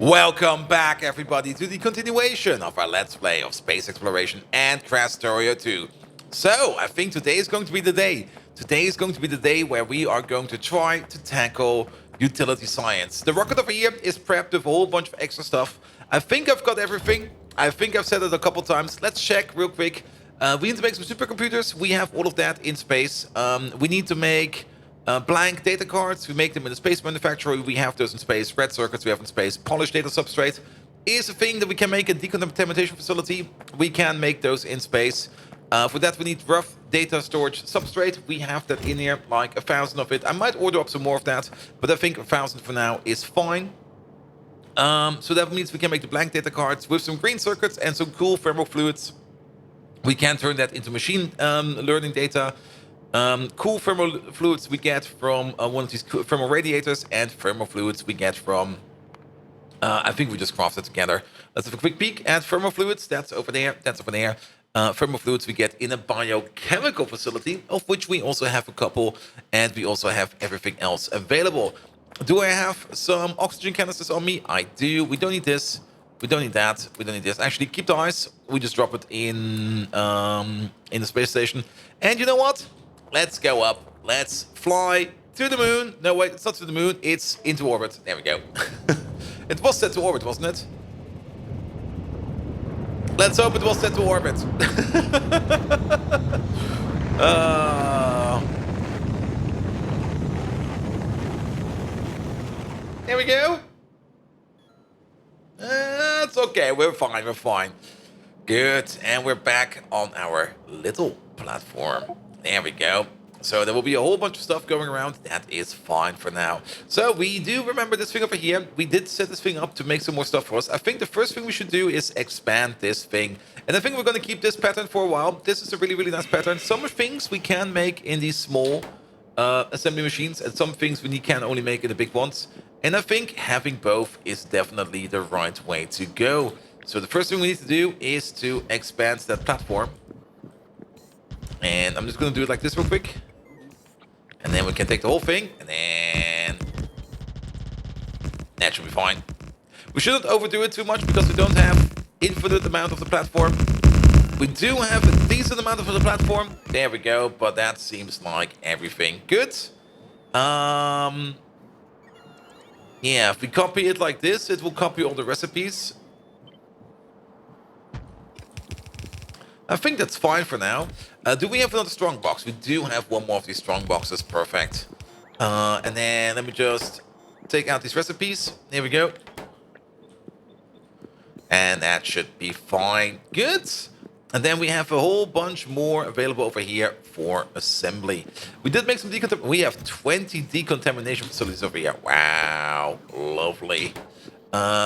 Welcome back, everybody, to the continuation of our Let's Play of Space Exploration and Krastorio 2. So, I think today is going to be the day. Today is going to be the day where we are going to try to tackle utility science. The rocket over here is prepped with a whole bunch of extra stuff. I think I've got everything. I think I've said it a couple times. Let's check real quick. We need to make some supercomputers. We have all of that in space. We need to make blank data cards. We make them in the space manufacturer. We have those in space. Red circuits we have in space. Polished data substrate is a thing that we can make a decontamination facility. We can make those in space. For that we need rough data storage substrate. We have that in here, like 1,000 of it. I might order up some more of that, but I think 1,000 for now is fine. So that means we can make the blank data cards with some green circuits and some cool thermal fluids. We can turn that into machine learning data. Cool thermal fluids we get from one of these thermal radiators, and thermal fluids we get from I think we just crafted together. Let's have a quick peek at thermal fluids. That's over there. That's over there. Thermal fluids we get in a biochemical facility, of which we also have a couple, and we also have everything else available. Do I have some oxygen canisters on me? I do. We don't need this. We don't need that. We don't need this. Actually, keep the ice. We just drop it in the space station. And you know what? Let's go up. Let's fly to the moon. No, wait, it's not to the moon. It's into orbit. There we go. It was set to orbit, wasn't it? Let's hope it was set to orbit. There we go. It's okay. We're fine. We're fine. Good. And we're back on our little platform. There we go. So there will be a whole bunch of stuff going around. That is fine for now. So we do remember this thing over here. We did set this thing up to make some more stuff for us. I think the first thing we should do is expand this thing. And I think we're going to keep this pattern for a while. This is a really, really nice pattern. Some things we can make in these small assembly machines, and some things we can only make in the big ones. And I think having both is definitely the right way to go. So the first thing we need to do is to expand that platform. And I'm just going to do it like this real quick. And then we can take the whole thing. And then that should be fine. We shouldn't overdo it too much because we don't have infinite amount of the platform. We do have a decent amount of the platform. There we go. But that seems like everything. Good. Yeah, if we copy it like this, it will copy all the recipes. I think that's fine for now. Do we have another strong box? We do have one more of these strong boxes. Perfect. And then let me just take out these recipes. There we go. And that should be fine. Good. And then we have a whole bunch more available over here for assembly. We did make some decontamination. We have 20 decontamination facilities over here. Wow. Lovely.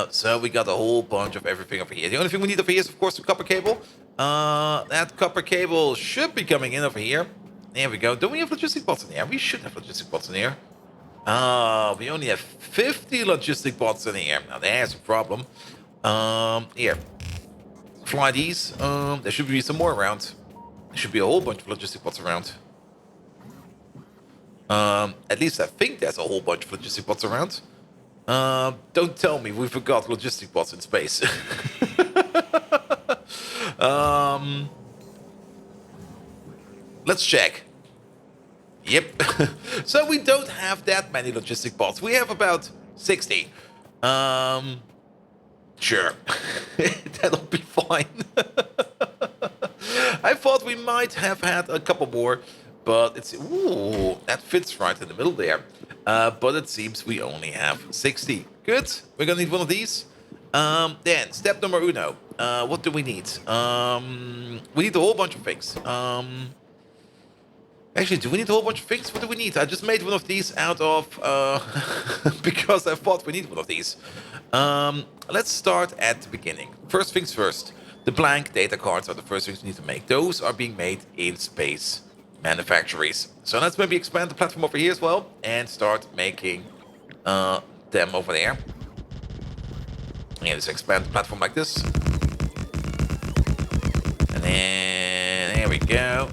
So we got a whole bunch of everything over here. The only thing we need over here is, of course, the copper cable. That copper cable should be coming in over here. There we go. Don't we have logistic bots in here? We should have logistic bots in here. We only have 50 logistic bots in here. Now, there's a problem. Here. Fly these. There should be some more around. There should be a whole bunch of logistic bots around. At least I think there's a whole bunch of logistic bots around. Don't tell me we forgot logistic bots in space. Let's check. Yep. So we don't have that many logistic bots. We have about 60. Sure. That'll be fine. I thought we might have had a couple more, but it's... Ooh, that fits right in the middle there. But it seems we only have 60. Good. We're gonna need one of these. Then, step number uno. What do we need? We need a whole bunch of things. Actually, do we need a whole bunch of things? What do we need? I just made one of these out of... because I thought we need one of these. Let's start at the beginning. First things first. The blank data cards are the first things we need to make. Those are being made in space manufactories. So let's maybe expand the platform over here as well and start making them over there. Yeah, let's expand the platform like this. And then there we go.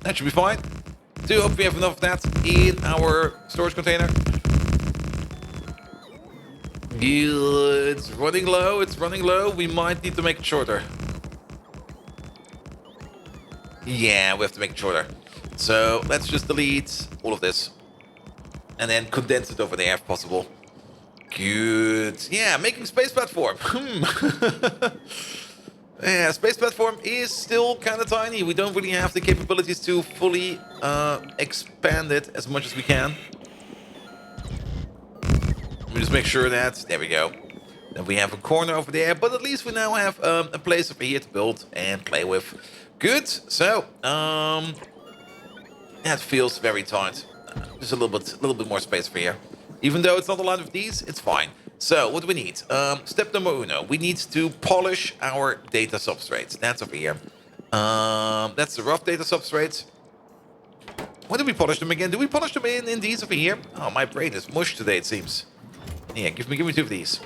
That should be fine. Do hope we have enough of that in our storage container. It's running low, it's running low. We might need to make it shorter. Yeah, we have to make it shorter. So let's just delete all of this. And then condense it over there if possible. Good. Yeah, making space platform. Yeah, space platform is still kind of tiny. We don't really have the capabilities to fully expand it as much as we can. Let me just make sure that... There we go. Then we have a corner over there. But at least we now have a place over here to build and play with. Good. So, that feels very tight. Just a little bit more space for here. Even though it's not a lot of these, it's fine. So, what do we need? Step number uno. We need to polish our data substrates. That's over here. That's the rough data substrates. When do we polish them again? Do we polish them in these over here? Oh, my brain is mush today, it seems. Yeah, give me 2 of these.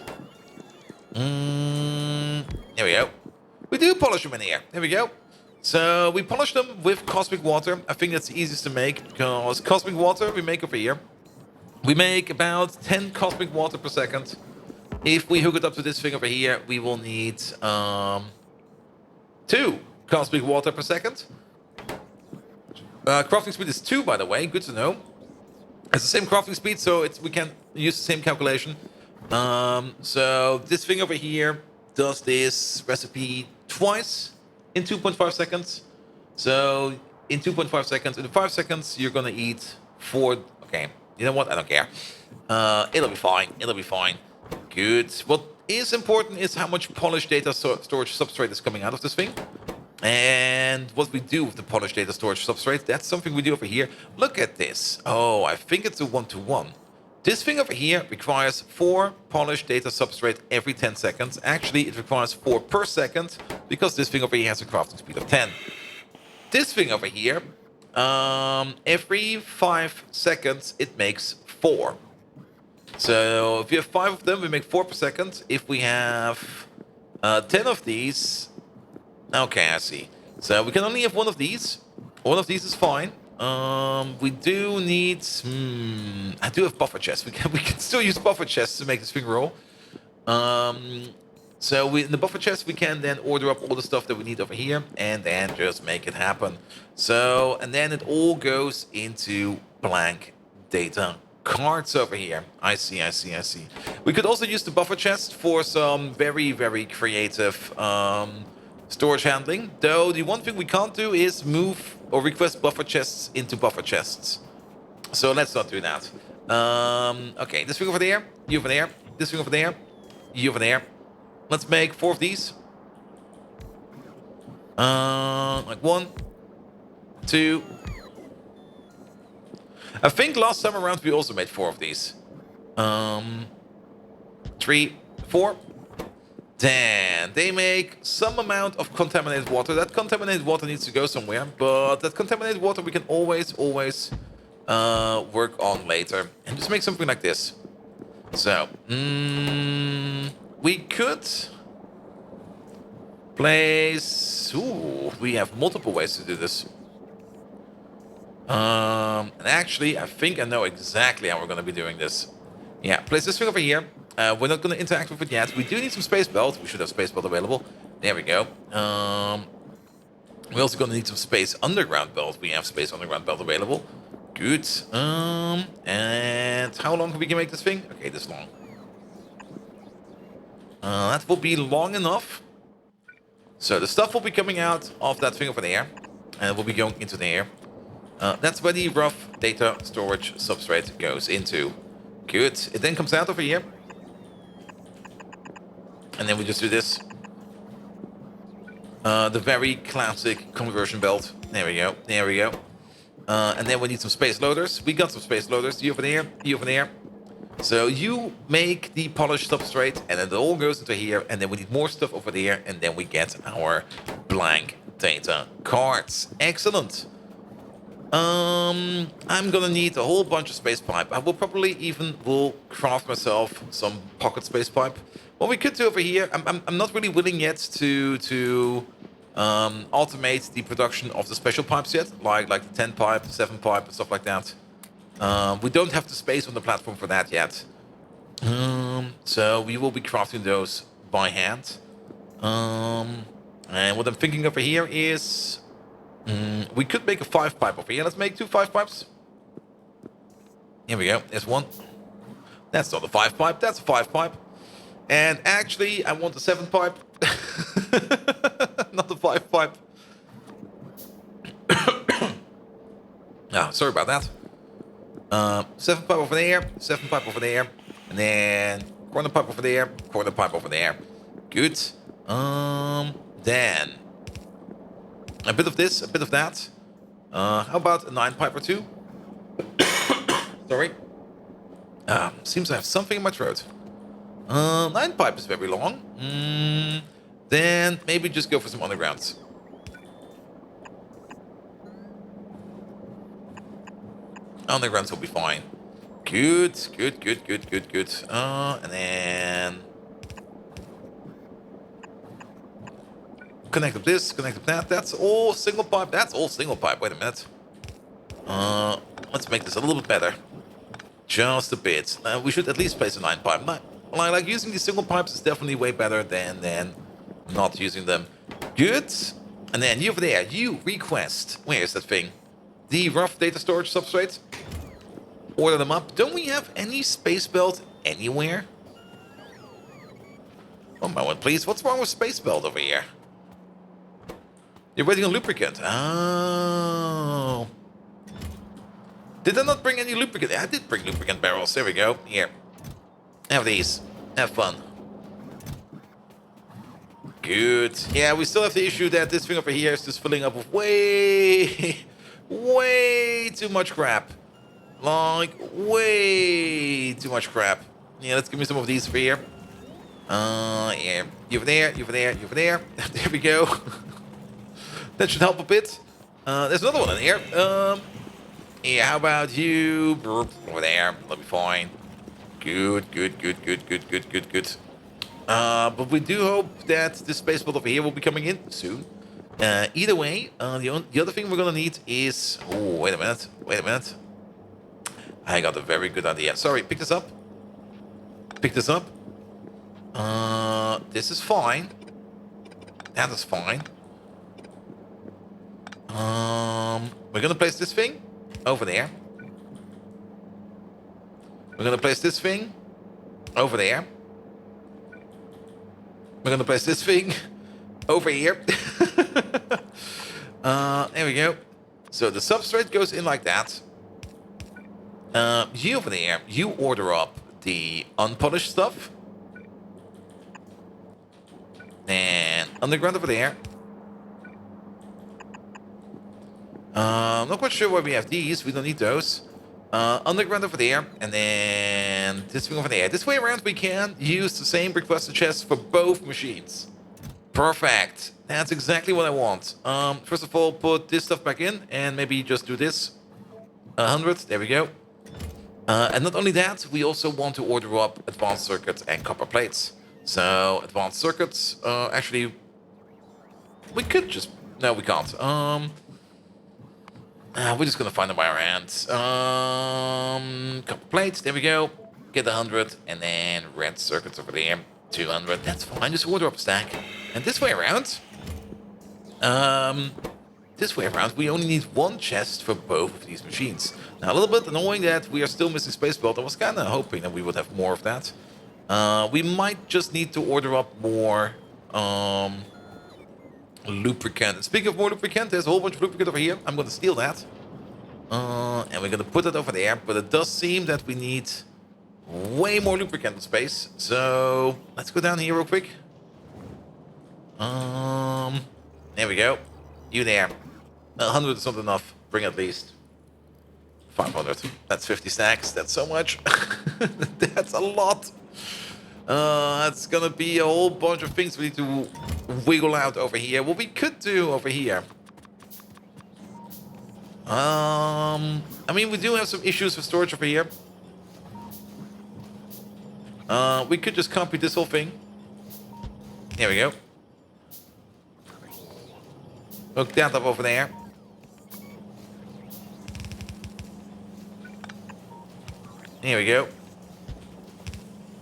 There we go. We do polish them in here. There we go. So we polish them with cosmic water. I think that's the easiest to make because cosmic water we make over here. We make about 10 cosmic water per second. If we hook it up to this thing over here, we will need 2 cosmic water per second. Crafting speed is 2, by the way. Good to know. It's the same crafting speed, so we can use the same calculation. So this thing over here does this recipe twice in 2.5 seconds. So in 2.5 seconds, in 5 seconds, you're gonna eat 4. Okay, you know what? I don't care. It'll be fine. It'll be fine. Good. What is important is how much polished data storage substrate is coming out of this thing. And what we do with the polished data storage substrate, that's something we do over here. Look at this. Oh, I think it's a 1-to-1. This thing over here requires 4 polished data substrate every 10 seconds. Actually, it requires 4 per second because this thing over here has a crafting speed of 10. This thing over here, every 5 seconds, it makes 4. So if you have 5 of them, we make 4 per second. If we have 10 of these... Okay, I see. So we can only have 1 of these. 1 of these is fine. We do need... I do have buffer chests. We can still use buffer chests to make this thing roll. So in the buffer chest, we can then order up all the stuff that we need over here and then just make it happen. So, and then it all goes into blank data cards over here. I see. We could also use the buffer chest for some very, very creative storage handling. Though the one thing we can't do is move or request buffer chests into buffer chests. So let's not do that. Okay, this thing over there, you over there, this thing over there, you over there. Let's make 4 of these. Like 1, 2. I think last time around we also made 4 of these. 3, 4. Then they make some amount of contaminated water. That contaminated water needs to go somewhere, but that contaminated water we can always work on later. And just make something like this. So, we could place... Ooh, we have multiple ways to do this. And actually, I think I know exactly how we're going to be doing this. Yeah, place this thing over here. We're not going to interact with it yet. We do need some space belt. We should have space belt available. There we go. We're also going to need some space underground belt. We have space underground belt available. Good. And how long we can make this thing? Okay, this long. That will be long enough. So the stuff will be coming out of that thing over there. And it will be going into there. That's where the rough data storage substrate goes into. Good. It then comes out over here. And then we just do this. The very classic conversion belt. There we go. There we go. And then we need some space loaders. We got some space loaders. You over there. You over there. So you make the polished substrate. And then it all goes into here. And then we need more stuff over there. And then we get our blank data cards. Excellent. I'm gonna need a whole bunch of space pipe. I will probably even craft myself some pocket space pipe. What we could do over here, I'm not really willing yet to automate the production of the special pipes yet, like the 10 pipe, 7 pipe, and stuff like that. We don't have the space on the platform for that yet. So we will be crafting those by hand. And what I'm thinking over here is we could make a 5-pipe over here. Let's make 2 5-pipes. Here we go. There's one. That's not a 5-pipe. That's a 5-pipe. And actually, I want a 7-pipe. Not a 5-pipe. Ah, sorry about that. 7-pipe over there. 7-pipe over there. And then corner pipe over there. Corner pipe over there. Good. Then a bit of this, a bit of that. How about a 9-pipe or 2? Sorry. Seems I have something in my throat. 9-pipe is very long. Then maybe just go for some undergrounds. Undergrounds will be fine. Good. And then connect up this, connect up that. That's all single pipe. That's all single pipe. Wait a minute. Let's make this a little bit better. Just a bit. We should at least place a 9-pipe. Like using these single pipes is definitely way better than not using them. Good. And then you over there, you request. Where is that thing? The rough data storage substrate. Order them up. Don't we have any space belt anywhere? One moment, please. What's wrong with space belt over here? You're waiting on lubricant. Oh. Did I not bring any lubricant? I did bring lubricant barrels. There we go. Here. Have these. Have fun. Good. Yeah, we still have the issue that this thing over here is just filling up with way too much crap. Like, way too much crap. Yeah, let's give me some of these over here. Yeah. You over there, you over there, you over there. There we go. That should help a bit. There's another one in here. Yeah, how about you? Over there. That'll be fine. Good. But we do hope that this space belt over here will be coming in soon. Either way, the other thing we're gonna need is... Oh, wait a minute. I got a very good idea. Sorry, pick this up. This is fine. That is fine. We're gonna place this thing over there. We're gonna place this thing over there. We're gonna place this thing over here. There we go. So the substrate goes in like that. You over there, you order up the unpolished stuff. And underground over there. Not quite sure why we have these. We don't need those. Underground over there. And then this thing over there. This way around we can use the same requested chest for both machines. Perfect. That's exactly what I want. First of all, put this stuff back in. And maybe just do this. 100. There we go. And not only that, we also want to order up advanced circuits and copper plates. So, advanced circuits, actually, we could just... No, we can't. We're just gonna find them by our hands. Copper plates, there we go. Get 100, and then red circuits over there, 200. That's fine, just order up a stack. And this way around... we only need one chest for both of these machines. Now, a little bit annoying that we are still missing space belt. I was kind of hoping that we would have more of that. We might just need to order up more lubricant. And speaking of more lubricant, there's a whole bunch of lubricant over here. I'm going to steal that. And we're going to put it over there. But it does seem that we need way more lubricant in space. So, let's go down here real quick. There we go. You there. 100 is not enough. Bring at least 500. That's 50 stacks. That's so much. That's a lot. That's gonna be a whole bunch of things we need to wiggle out over here. What we could do over here. I mean, we do have some issues with storage over here. We could just copy this whole thing. There we go. Hook that up over there. Here we go.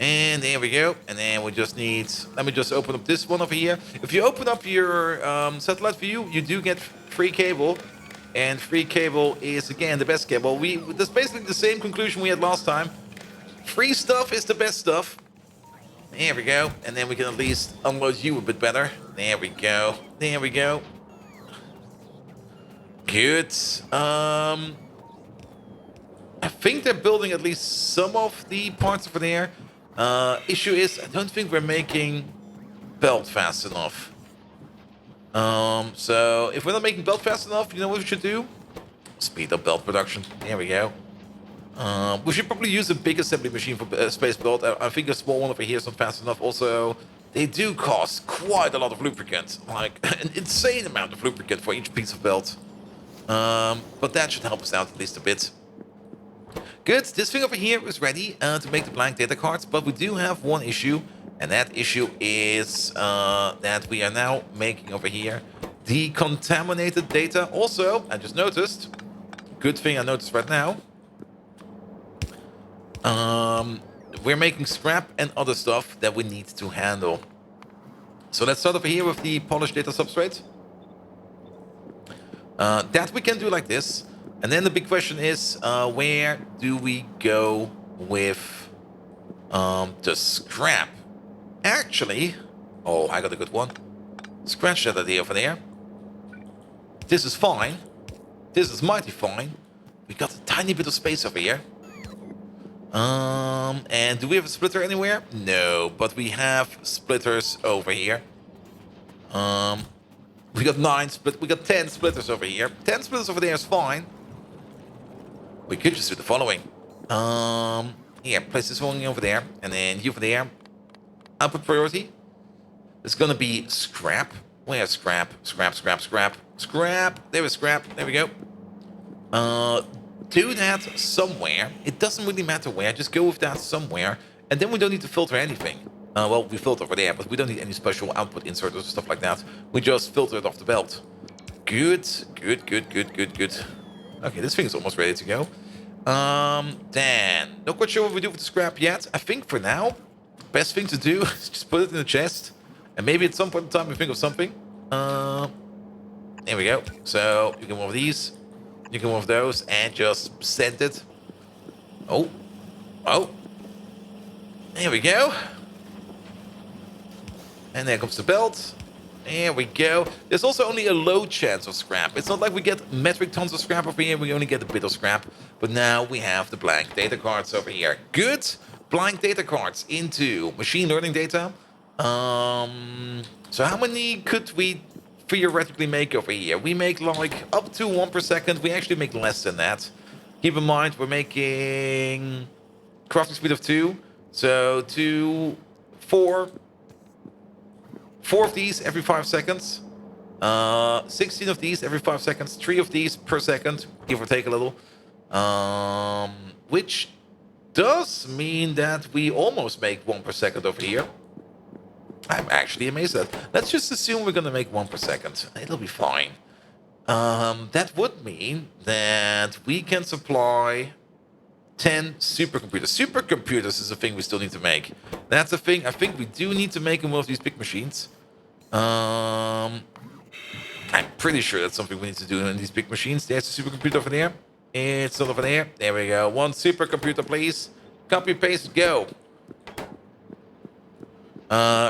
And there we go. And then we just need... Let me just open up this one over here. If you open up your satellite view, you do get free cable. And free cable is, again, the best cable. That's basically the same conclusion we had last time. Free stuff is the best stuff. There we go. And then we can at least unload you a bit better. There we go. There we go. Good. I think they're building at least some of the parts over there. Issue is, I don't think we're making belt fast enough. So if we're not making belt fast enough, you know what we should do? Speed up belt production. There we go. We should probably use a big assembly machine for space belt. I think a small one over here is not fast enough. Also, they do cost quite a lot of lubricant. Like, an insane amount of lubricant for each piece of belt. But that should help us out at least a bit. Good, this thing over here is ready to make the blank data cards, but we do have one issue, and that issue is that we are now making over here decontaminated data. Also, I just noticed, good thing I noticed right now, we're making scrap and other stuff that we need to handle. So let's start over here with the polished data substrate. That we can do like this. And then the big question is, where do we go with the scrap? Actually, oh, I got a good one. Scratch that idea over there. This is fine. This is mighty fine. We got a tiny bit of space over here. And do we have a splitter anywhere? No, but we have splitters over here. We got 10 splitters over here. 10 splitters over there is fine. We could just do the following. Yeah, place this one over there, and then you over there. Output priority. It's gonna be scrap. Where's scrap? Scrap. There is scrap. There we go. Do that somewhere. It doesn't really matter where. Just go with that somewhere, and then we don't need to filter anything. Well, we filter over there, but we don't need any special output inserters or stuff like that. We just filter it off the belt. Good. Okay, this thing is almost ready to go. Then, not quite sure what we do with the scrap yet. I think for now, best thing to do is just put it in the chest. And maybe at some point in time we think of something. There we go. So, you can move these. You can move those and just send it. Oh. There we go. And there comes the belt. There we go. There's also only a low chance of scrap. It's not like we get metric tons of scrap over here. We only get a bit of scrap. But now we have the blank data cards over here. Good. Blank data cards into machine learning data. So how many could we theoretically make over here? We make like up to 1 per second. We actually make less than that. Keep in mind, we're making crafting speed of 2. So 4 of these every 5 seconds. 16 of these every 5 seconds. 3 of these per second, give or take a little. Which does mean that we almost make 1 per second over here. I'm actually amazed at that. Let's just assume we're going to make 1 per second. It'll be fine. That would mean that we can supply 10 supercomputers. Supercomputers is a thing we still need to make. That's a thing I think we do need to make in one of these big machines. I'm pretty sure that's something we need to do in these big machines. There's a supercomputer over there. It's not over there. There we go. 1 supercomputer, please. Copy, paste, go.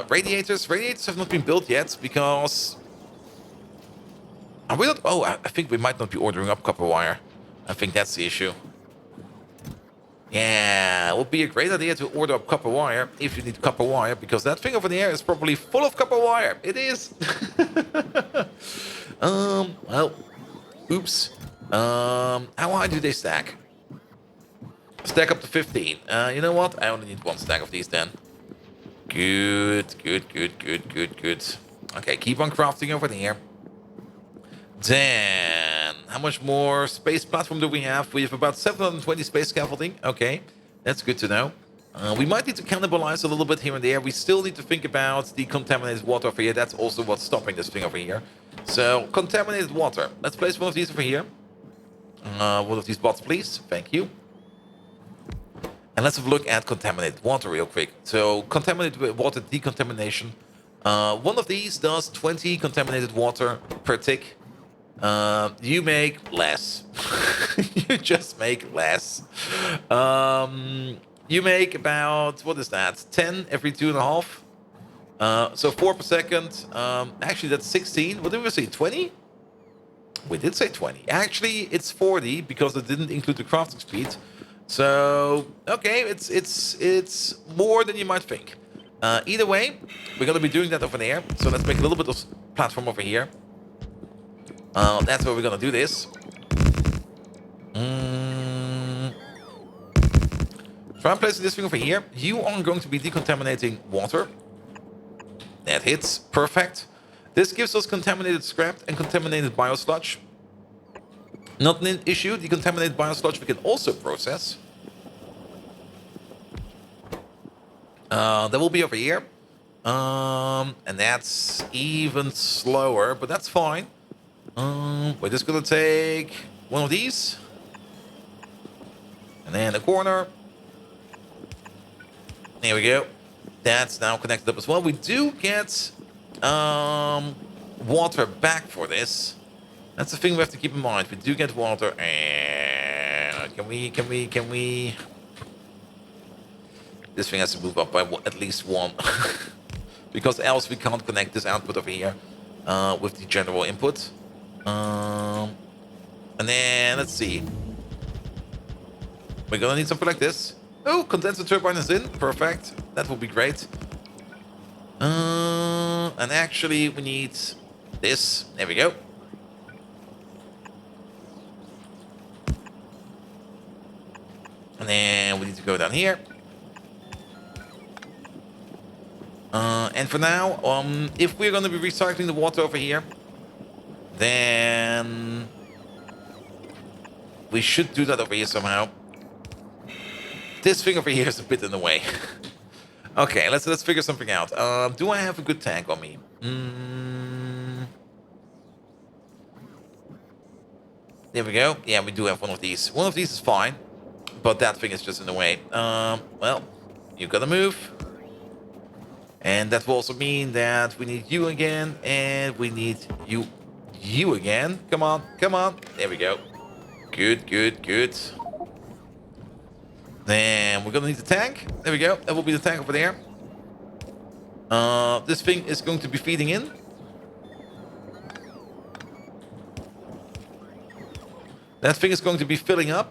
Radiators. Radiators have not been built yet because... Are we not... Oh, I think we might not be ordering up copper wire. I think that's the issue. Yeah, it would be a great idea to order up copper wire if you need copper wire, because that thing over there is probably full of copper wire. It is. Well, oops. How high do they stack? Stack up to 15. You know what? I only need 1 stack of these then. Good. Okay, keep on crafting over there. Then, how much more space platform do we have? We have about 720 space scaffolding. Okay, that's good to know. We might need to cannibalize a little bit here and there. We still need to think about the contaminated water over here. That's also what's stopping this thing over here. So, contaminated water. Let's place one of these over here. One of these bots, please. Thank you. And let's have a look at contaminated water real quick. So contaminated water decontamination. One of these does 20 contaminated water per tick. You make less. You just make less. You make about, what is that? 10 every 2.5. So 4 per second. Actually, that's 16. What did we say? 20? We did say 20. Actually, it's 40 because it didn't include the crafting speed. So okay, it's more than you might think. Either way, we're gonna be doing that over there. So let's make a little bit of platform over here. That's where we're gonna do this. Try and placing this thing over here. You are going to be decontaminating water. That hits. Perfect. This gives us contaminated scrap and contaminated biosludge. Not an issue. The contaminated biosludge we can also process. That will be over here. And that's even slower, but that's fine. We're just gonna take one of these. And then a corner. There we go. That's now connected up as well. We do get water back for this. That's the thing we have to keep in mind. We do get water. And can we? This thing has to move up by at least one. Because else we can't connect this output over here with the general input. And then, let's see. We're gonna need something like this. Oh, condenser turbine is in. Perfect. That will be great. And actually, we need this. There we go. And then we need to go down here. And for now, if we're going to be recycling the water over here, then we should do that over here somehow. This thing over here is a bit in the way. Okay, let's figure something out. Do I have a good tank on me? There we go. Yeah, we do have one of these. One of these is fine, but that thing is just in the way. Well, you gotta move. And that will also mean that we need you again, and we need you again. Come on, come on. There we go. Good, good, good. Then we're gonna need the tank. There we go. That will be the tank over there. This thing is going to be feeding in. That thing is going to be filling up.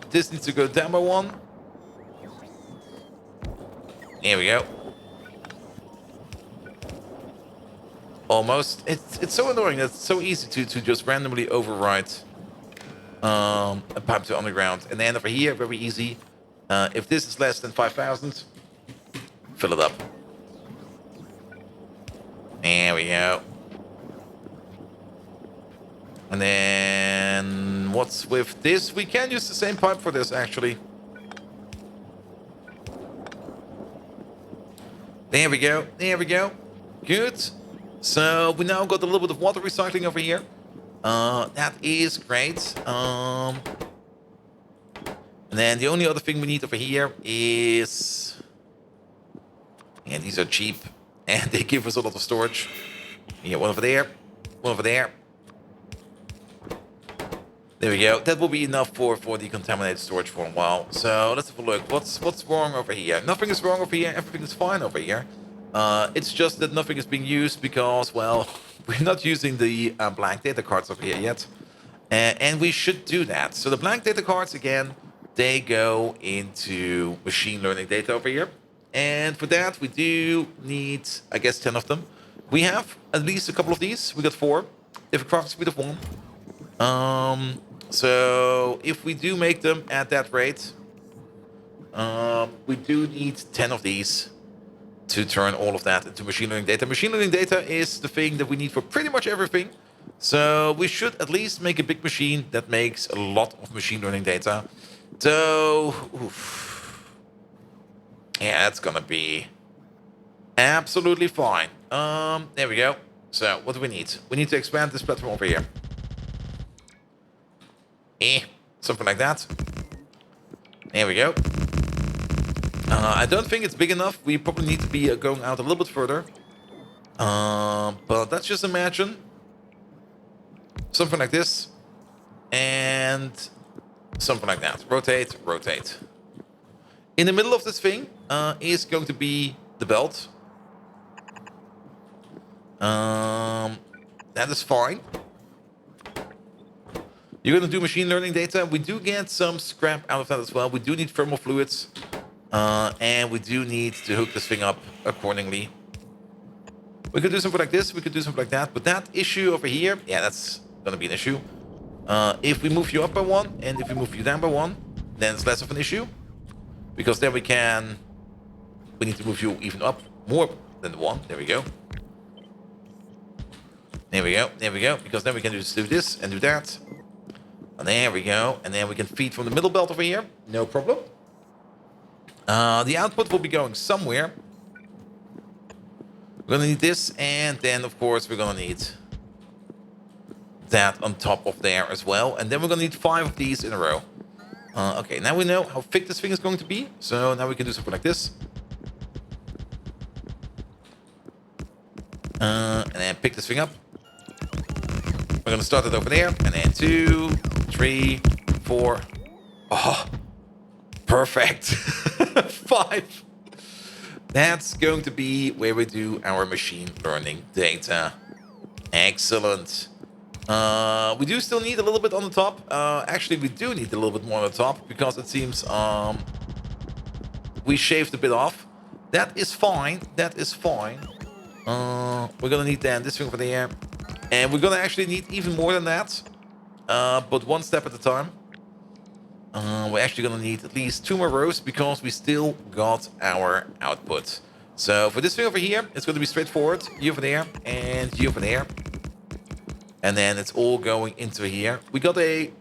This needs to go down by one. Here we go. Almost. It's so annoying that it's so easy to just randomly overwrite a pipe to underground. And then over here, very easy. If this is less than 5,000, fill it up. There we go. And then what's with this? We can use the same pipe for this, actually. There we go. There we go. Good. So we now got a little bit of water recycling over here. That is great. And then the only other thing we need over here is... And these are cheap. And they give us a lot of storage. Yeah, one over there. One over there. There we go. That will be enough for the contaminated storage for a while. So let's have a look. What's wrong over here? Nothing is wrong over here. Everything is fine over here. It's just that nothing is being used because, well, we're not using the blank data cards over here yet. And we should do that. So the blank data cards, again, they go into machine learning data over here. And for that, we do need, I guess, 10 of them. We have at least a couple of these. We got 4. They have a crafting speed of 1. So if we do make them at that rate, we do need 10 of these to turn all of that into machine learning data. Machine learning data is the thing that we need for pretty much everything. So we should at least make a big machine that makes a lot of machine learning data. So, oof. Yeah, that's gonna be absolutely fine. There we go. So what do we need? We need to expand this platform over here. Something like that. There we go. I don't think it's big enough. We probably need to be going out a little bit further. But let's just imagine something like this. And something like that. Rotate, rotate. In the middle of this thing is going to be the belt. That is fine. You're going to do machine learning data. We do get some scrap out of that as well. We do need thermal fluids. And we do need to hook this thing up accordingly. We could do something like this. We could do something like that. But that issue over here, yeah, that's going to be an issue. If we move you up by 1 and if we move you down by 1, then it's less of an issue. Because then we need to move you even up more than the 1. There we go. There we go. There we go. Because then we can just do this and do that. And there we go. And then we can feed from the middle belt over here. No problem. The output will be going somewhere. We're gonna need this, and then of course we're gonna need that on top of there as well. And then we're gonna need 5 of these in a row. Okay, now we know how thick this thing is going to be. So now we can do something like this. And then pick this thing up. We're gonna start it over there, and then 2, 3, 4. Oh, perfect. 5. That's going to be where we do our machine learning data. Excellent. We do still need a little bit on the top. Actually, we do need a little bit more on the top because it seems we shaved a bit off. That is fine. That is fine. We're gonna need then this thing over there, and we're gonna actually need even more than that. But one step at a time. We're actually gonna need at least 2 more rows because we still got our output. So for this thing over here, it's gonna be straightforward. You over there and you over there. And then it's all going into here. We got a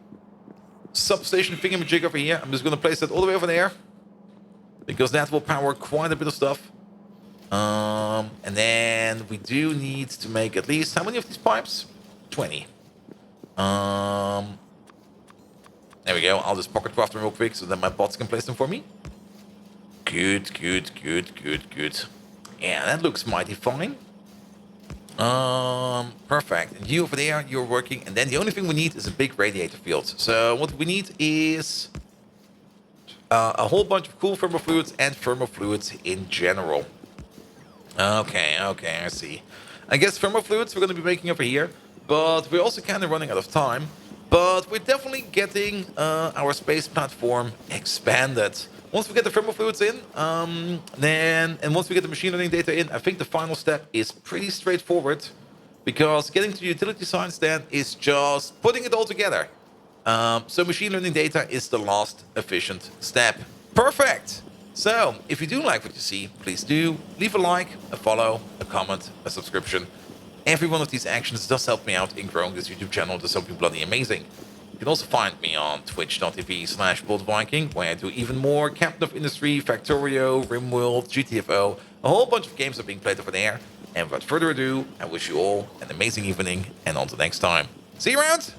substation thingamajig over here. I'm just gonna place that all the way over there because that will power quite a bit of stuff. And then we do need to make at least how many of these pipes? 20. There we go. I'll just pocket craft them real quick so that my bots can place them for me. Good, good, good, good, good. Yeah, that looks mighty fine. Perfect. And you over there, you're working. And then the only thing we need is a big radiator field. So what we need is a whole bunch of cool thermal fluids and thermal fluids in general. Okay, I see. I guess thermal fluids we're going to be making over here. But we're also kind of running out of time. But we're definitely getting our space platform expanded. Once we get the thermal fluids in, and once we get the machine learning data in, I think the final step is pretty straightforward. Because getting to utility science then is just putting it all together. So machine learning data is the last efficient step. Perfect! So, if you do like what you see, please do leave a like, a follow, a comment, a subscription. Every one of these actions does help me out in growing this YouTube channel to something bloody amazing. You can also find me on twitch.tv/BoldViking, where I do even more Captain of Industry, Factorio, RimWorld, GTFO. A whole bunch of games are being played over there. And without further ado, I wish you all an amazing evening, and until next time. See you around!